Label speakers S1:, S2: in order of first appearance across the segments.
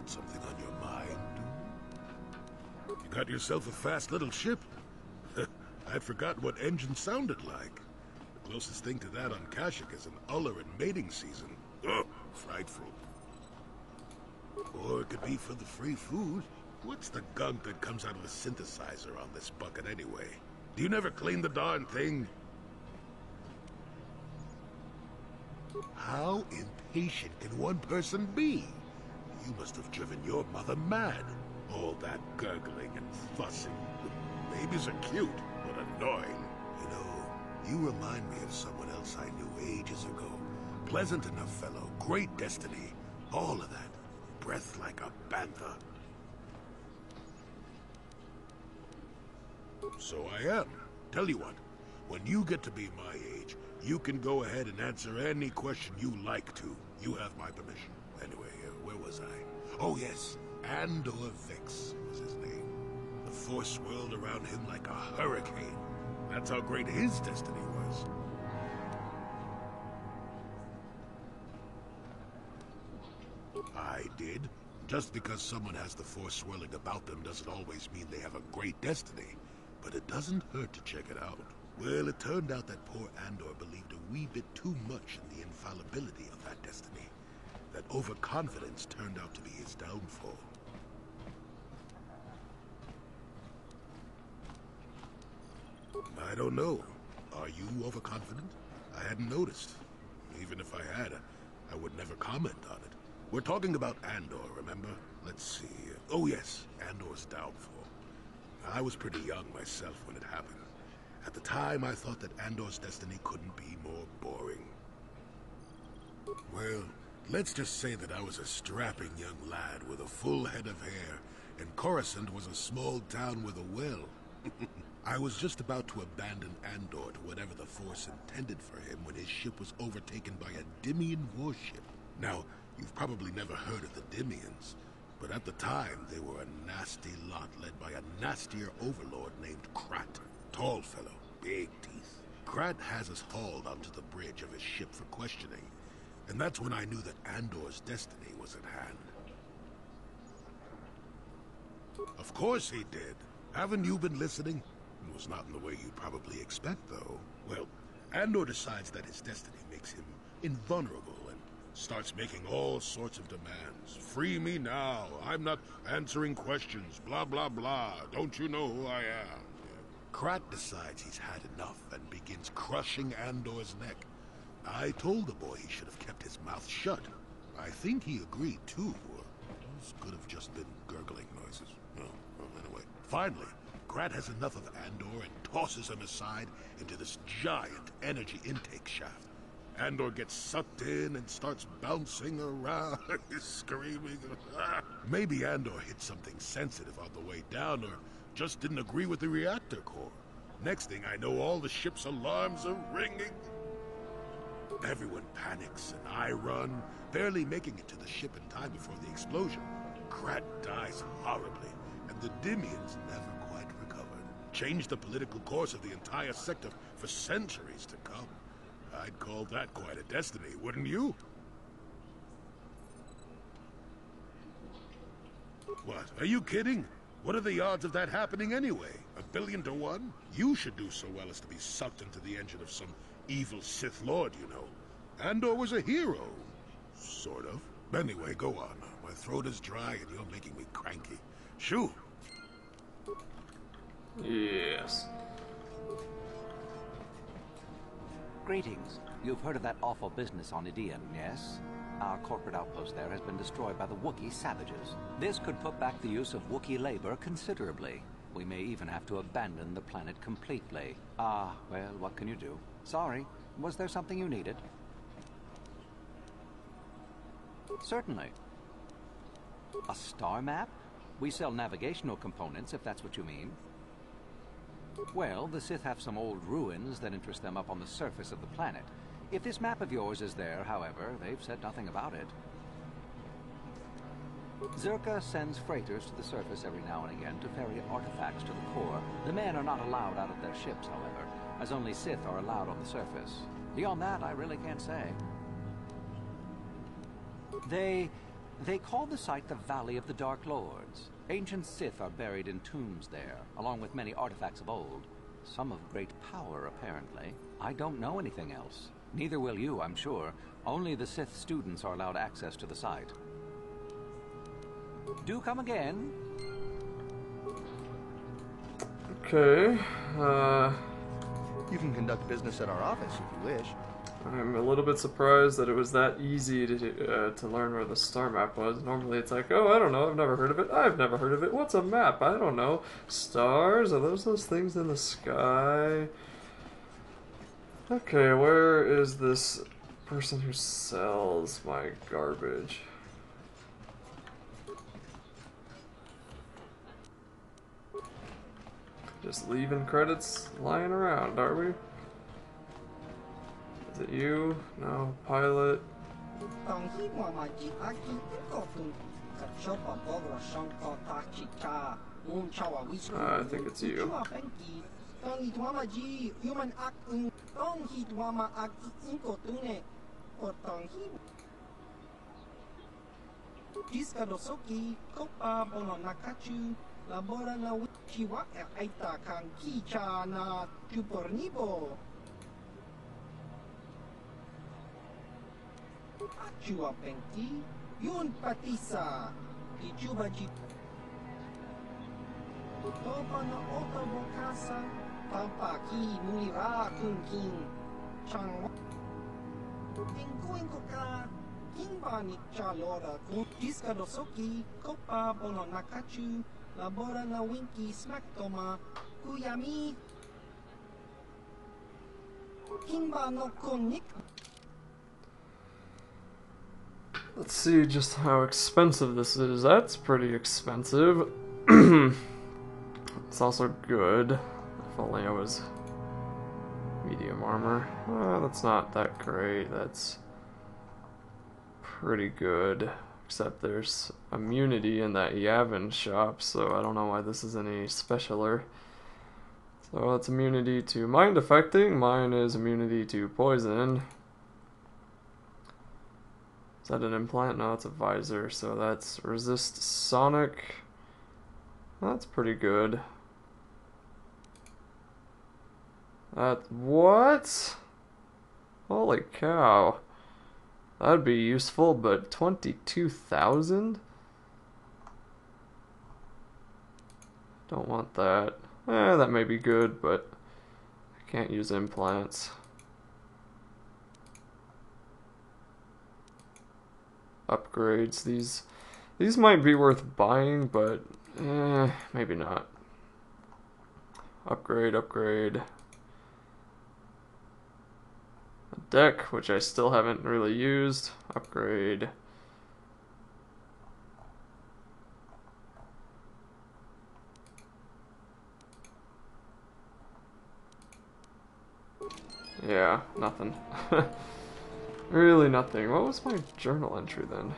S1: got something on your mind? You got yourself a fast little ship? I'd forgotten what engine sounded like. The closest thing to that on Kashyyyk is an uller in mating season. Ugh, frightful. Or it could be for the free food. What's the gunk that comes out of the synthesizer on this bucket anyway? Do you never clean the darn thing? How impatient can one person be? You must have driven your mother mad. All that gurgling and fussing. Babies are cute, but annoying. You know, you remind me of someone else I knew ages ago. Pleasant enough fellow, great destiny, all of that. Breath like a bantha. So I am. Tell you what, when you get to be my age, you can go ahead and answer any question you like to. You have my permission. Anyway, where was I? Oh yes, Andor Vix was his name. The Force swirled around him like a hurricane. That's how great his destiny was. I did. Just because someone has the Force swirling about them doesn't always mean they have a great destiny. But it doesn't hurt to check it out. Well, it turned out that poor Andor believed a wee bit too much in the infallibility of that destiny. That overconfidence turned out to be his downfall. I don't know. Are you overconfident? I hadn't noticed. Even if I had, I would never comment on it. We're talking about Andor, remember? Let's see. Oh yes, Andor's downfall. I was pretty young myself when it happened. At the time, I thought that Andor's destiny couldn't be more boring. Well, let's just say that I was a strapping young lad with a full head of hair, and Coruscant was a small town with a well. I was just about to abandon Andor to whatever the Force intended for him when his ship was overtaken by a Dimian warship. Now, you've probably never heard of the Dimians, but at the time, they were a nasty lot led by a nastier overlord named Krat. Tall fellow, big teeth. Krat has us hauled onto the bridge of his ship for questioning, and that's when I knew that Andor's destiny was at hand. Of course he did. Haven't you been listening? It was not in the way you'd probably expect, though. Well, Andor decides that his destiny makes him invulnerable and starts making all sorts of demands. Free me now. I'm not answering questions. Blah, blah, blah. Don't you know who I am? Krat decides he's had enough and begins crushing Andor's neck. I told the boy he should have kept his mouth shut. I think he agreed, too. This could have just been gurgling noises. Well, anyway. Finally, Krat has enough of Andor and tosses him aside into this giant energy intake shaft. Andor gets sucked in and starts bouncing around, screaming. Maybe Andor hit something sensitive on the way down, or just didn't agree with the reactor core. Next thing I know, all the ship's alarms are ringing. Everyone panics, and I run, barely making it to the ship in time before the explosion. Krat dies horribly, and the Dimians never quite recovered. Changed the political course of the entire sector for centuries to come. I'd call that quite a destiny, wouldn't you? What, are you kidding? What are the odds of that happening anyway? 1,000,000,000 to 1? You should do so well as to be sucked into the engine of some evil Sith Lord, you know. Andor was a hero. Sort of. Anyway, go on. My throat is dry and you're making me cranky. Shoo!
S2: Yes.
S3: Greetings. You've heard of that awful business on Medallion, yes? Our corporate outpost there has been destroyed by the Wookiee savages. This could put back the use of Wookiee labor considerably. We may even have to abandon the planet completely. Ah, well, what can you do? Sorry. Was there something you needed? Certainly. A star map? We sell navigational components, if that's what you mean. Well, the Sith have some old ruins that interest them up on the surface of the planet. If this map of yours is there, however, they've said nothing about it. Zerka sends freighters to the surface every now and again to ferry artifacts to the core. The men are not allowed out of their ships, however, as only Sith are allowed on the surface. Beyond that, I really can't say. They They call the site the Valley of the Dark Lords. Ancient Sith are buried in tombs there, along with many artifacts of old. Some of great power, apparently. I don't know anything else. Neither will you, I'm sure. Only the Sith students are allowed access to the site. Do come again.
S2: Okay,
S4: You can conduct business at our office if you wish.
S2: I'm a little bit surprised that it was that easy to learn where the star map was. Normally it's like, oh, I don't know, I've never heard of it. I've never heard of it. What's a map? I don't know. Stars? Are those things in the sky? Okay, where is this person who sells my garbage? Just leaving credits lying around, are we? Is it you? No. Pilot? I think it's you.
S5: Chua penki, yun patisa, ichuba ji. Topa na oto bokasa, tampa ki munira kunking, chang. Tingkuin ko ka, kimba ni chalora kung diska dosoki, kopa bono nakachu, labora na winki smack toma, kuyami. Kimba no konik.
S2: Let's see just how expensive this is. That's pretty expensive. It's also good. If only I was medium armor. That's not that great. That's pretty good. Except there's immunity in that Yavin shop, so I don't know why this is any specialer. So it's immunity to mind affecting. Mine is immunity to poison. Is that an implant? No, it's a visor. So that's resist sonic. That's pretty good. What? Holy cow. That'd be useful, but 22,000? Don't want that. That may be good, but I can't use implants. Upgrades. These might be worth buying, but maybe not. Upgrade. A deck, which I still haven't really used. Upgrade. Yeah, nothing. Really nothing. What was my journal entry then?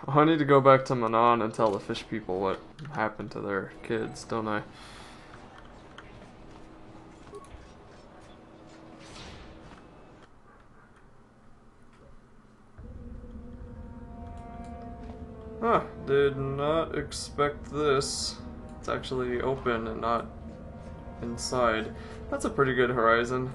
S2: Oh, I need to go back to Manon and tell the fish people what happened to their kids, don't I? Huh, did not expect this. It's actually open and not inside. That's a pretty good horizon.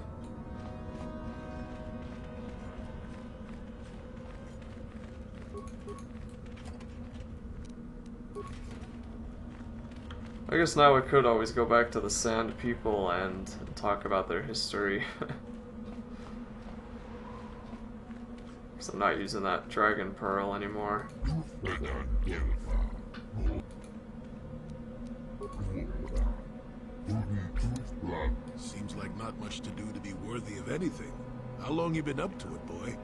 S2: I guess now we could always go back to the Sand People and talk about their history. Because I'm not using that Dragon Pearl anymore.
S1: Seems like not much to do to be worthy of anything. How long you been up to it, boy?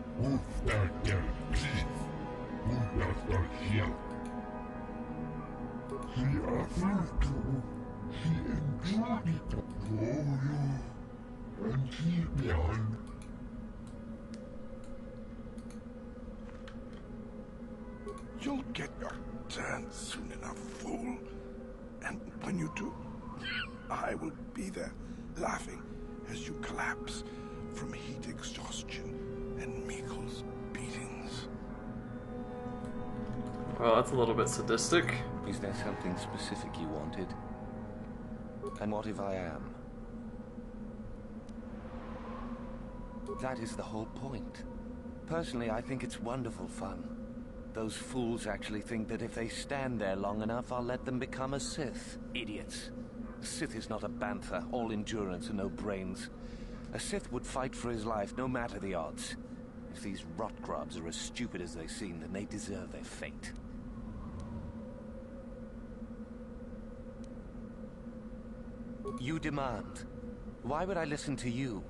S6: You'll get your turn soon enough, fool. And when you do, I will be there, laughing as you collapse from heat exhaustion and Mikkel's beatings.
S2: Well, that's a little bit sadistic.
S3: Is there something specific you wanted? And what if I am? That is the whole point. Personally, I think it's wonderful fun. Those fools actually think that if they stand there long enough, I'll let them become a Sith. Idiots. A Sith is not a bantha, all endurance and no brains. A Sith would fight for his life, no matter the odds. If these rot grubs are as stupid as they seem, then they deserve their fate. You demand. Why would I listen to you?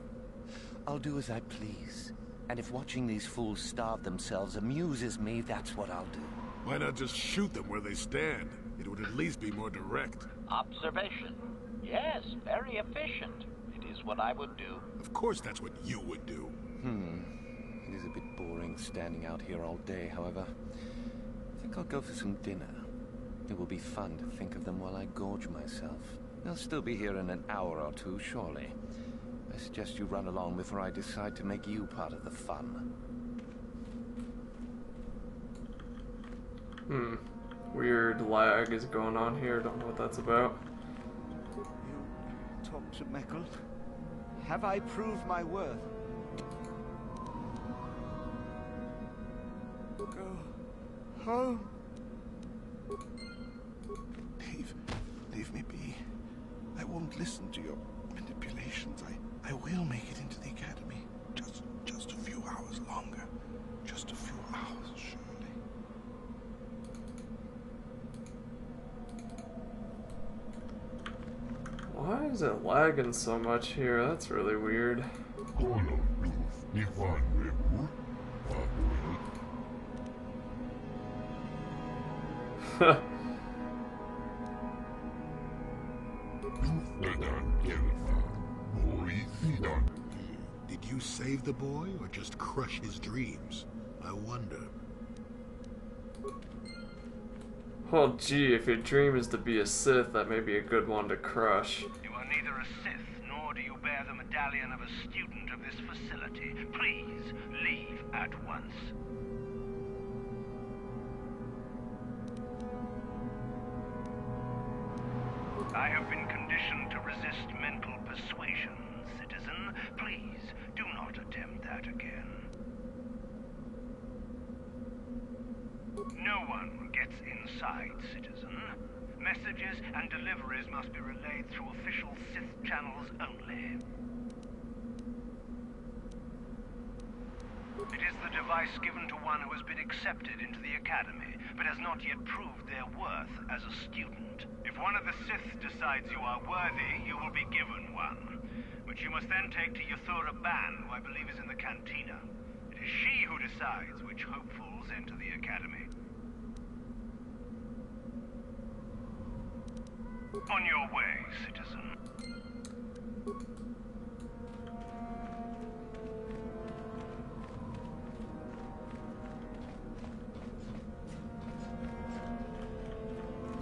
S3: I'll do as I please. And if watching these fools starve themselves amuses me, that's what I'll do.
S1: Why not just shoot them where they stand? It would at least be more direct.
S7: Observation. Yes, very efficient. It is what I would do.
S1: Of course that's what you would do.
S3: It is a bit boring standing out here all day, however. I think I'll go for some dinner. It will be fun to think of them while I gorge myself. They'll still be here in an hour or two, surely. I suggest you run along before I decide to make you part of the fun.
S2: Weird lag is going on here. Don't know what that's about.
S8: You talk to Mikkel? Have I proved my worth? Go home.
S6: Leave me be. I won't listen to your manipulations. I will make it into the academy. Just a few hours longer. Just a few hours, surely.
S2: Why is it lagging so much here? That's really weird.
S1: Did you save the boy or just crush his dreams? I wonder.
S2: Oh gee, if your dream is to be a Sith, that may be a good one to crush.
S9: You are neither a Sith, nor do you bear the medallion of a student of this facility. Please, leave at once. I have been conditioned to resist mental persuasion, citizen. Please, do not attempt that again. No one gets inside, citizen. Messages and deliveries must be relayed through official Sith channels only. It is the device given to one who has been accepted into the academy, but has not yet proved their worth as a student. If one of the Sith decides you are worthy, you will be given one, which you must then take to Yathura Ban, who I believe is in the cantina. It is she who decides which hopefuls enter the academy. On your way, citizen.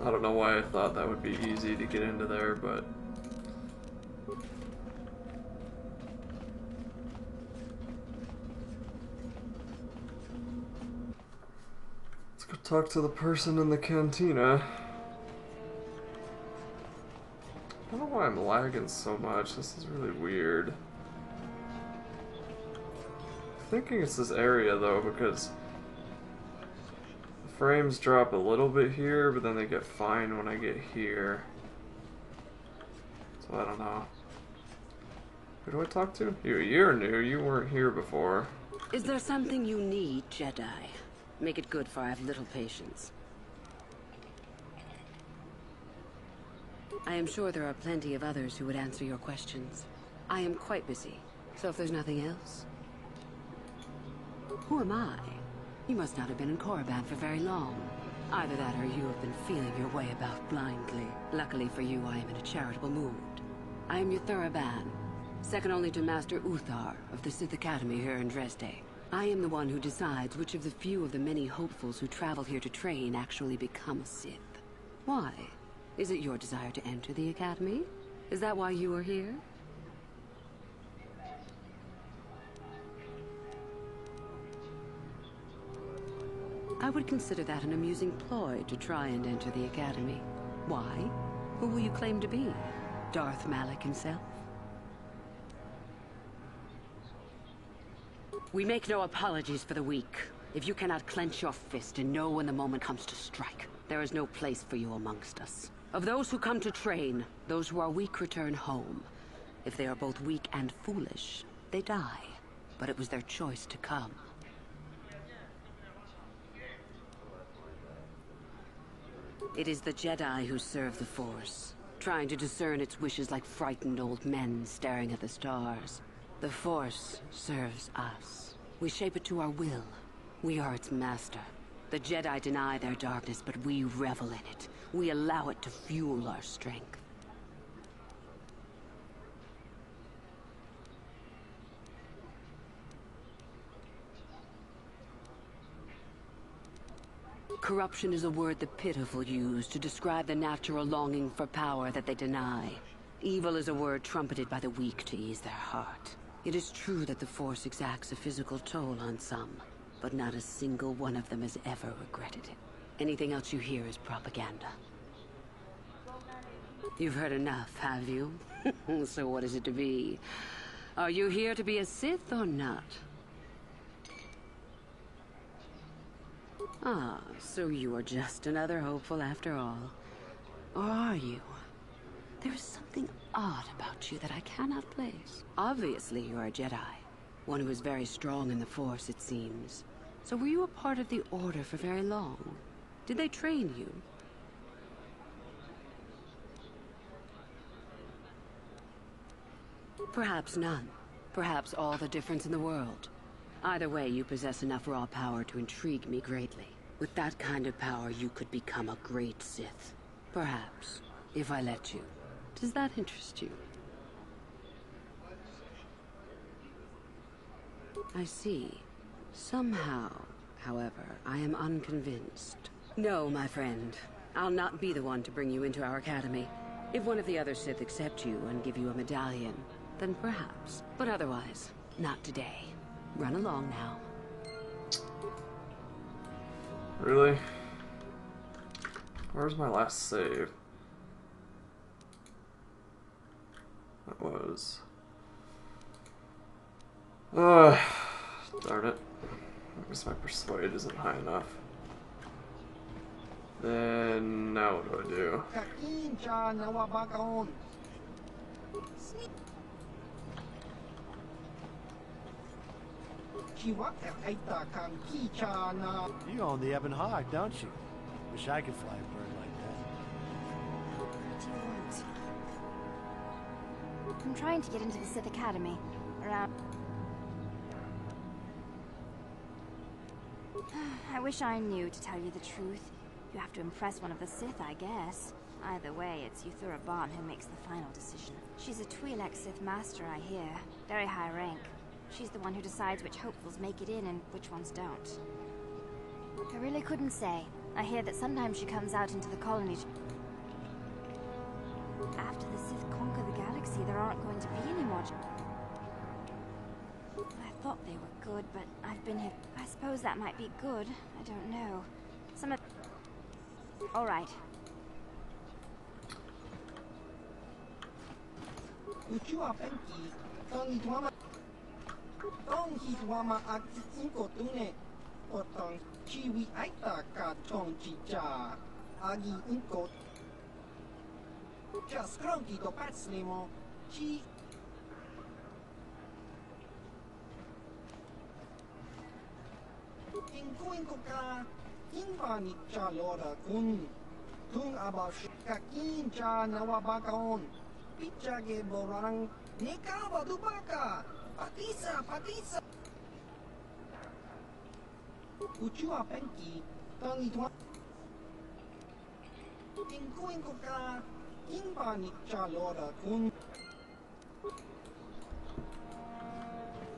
S2: I don't know why I thought that would be easy to get into there, but... Let's go talk to the person in the cantina. I don't know why I'm lagging so much. This is really weird. I'm thinking it's this area though, because the frames drop a little bit here, but then they get fine when I get here. So I don't know. Who do I talk to? You're new. You weren't here before.
S10: Is there something you need, Jedi? Make it good, for I have little patience. I am sure there are plenty of others who would answer your questions. I am quite busy, so if there's nothing else... Who am I? You must not have been in Korriban for very long. Either that or you have been feeling your way about blindly. Luckily for you, I am in a charitable mood. I am Yathura Ban, second only to Master Uthar of the Sith Academy here in Dresde. I am the one who decides which of the few of the many hopefuls who travel here to train actually become a Sith. Why? Is it your desire to enter the Academy? Is that why you are here? I would consider that an amusing ploy to try and enter the Academy. Why? Who will you claim to be? Darth Malak himself? We make no apologies for the weak. If you cannot clench your fist and know when the moment comes to strike, there is no place for you amongst us. Of those who come to train, those who are weak return home. If they are both weak and foolish, they die. But it was their choice to come. It is the Jedi who serve the Force, trying to discern its wishes like frightened old men staring at the stars. The Force serves us. We shape it to our will. We are its master. The Jedi deny their darkness, but we revel in it. We allow it to fuel our strength. Corruption is a word the pitiful use to describe the natural longing for power that they deny. Evil is a word trumpeted by the weak to ease their heart. It is true that the Force exacts a physical toll on some, but not a single one of them has ever regretted it. Anything else you hear is propaganda. You've heard enough, have you? So what is it to be? Are you here to be a Sith or not? Ah, so you are just another hopeful after all. Or are you? There is something odd about you that I cannot place. Obviously, you are a Jedi. One who is very strong in the Force, it seems. So were you a part of the Order for very long? Did they train you? Perhaps none. Perhaps all the difference in the world. Either way, you possess enough raw power to intrigue me greatly. With that kind of power, you could become a great Sith. Perhaps, if I let you. Does that interest you? I see. Somehow, however, I am unconvinced. No, my friend. I'll not be the one to bring you into our academy. If one of the other Sith accept you and give you a medallion, then perhaps. But otherwise, not today. Run along now.
S2: Really? Where's my last save? That was... darn it. I guess my persuade isn't high enough. Then now what do I do?
S11: You own the Ebon Hawk, don't you? Wish I could fly a bird like that.
S12: What do you want? I'm trying to get into the Sith Academy. Around... I wish I knew, to tell you the truth. You have to impress one of the Sith, I guess. Either way, it's Yuthura Bon who makes the final decision. She's a Twi'lek Sith Master, I hear. Very high rank. She's the one who decides which hopefuls make it in and which ones don't. I really couldn't say. I hear that sometimes she comes out into the colonies. After the Sith conquer the galaxy, there aren't going to be any more... I thought they were good, but I've been here... I suppose that might be good. I don't know. Some of... All right.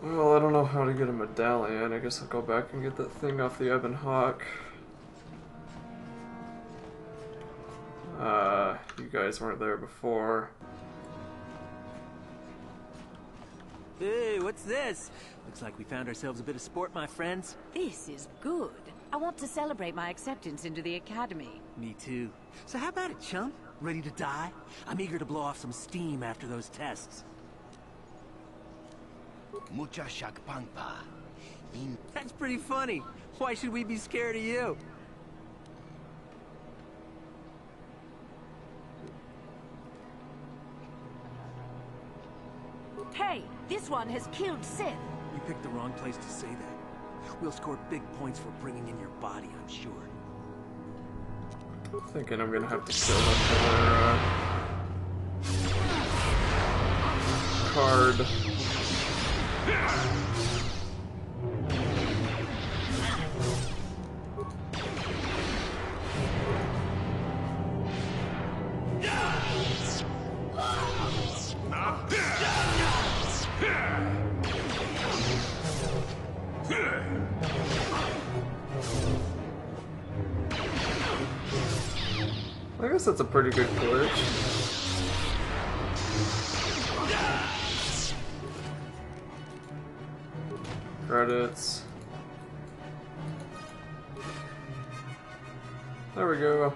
S2: Well, I don't know how to get a medallion. I guess I'll go back and get that thing off the Ebon Hawk. You guys weren't there before.
S13: Hey, what's this? Looks like we found ourselves a bit of sport, my friends.
S14: This is good. I want to celebrate my acceptance into the academy.
S13: Me too. So how about it, chump? Ready to die? I'm eager to blow off some steam after those tests.
S8: Mucha shakpangpa.
S13: That's pretty funny. Why should we be scared of you?
S14: Hey, this one has killed Sith.
S13: You picked the wrong place to say that. We'll score big points for bringing in your body, I'm sure.
S2: I'm thinking I'm gonna have to kill another card. I guess that's a pretty good glitch. Credits. There we go.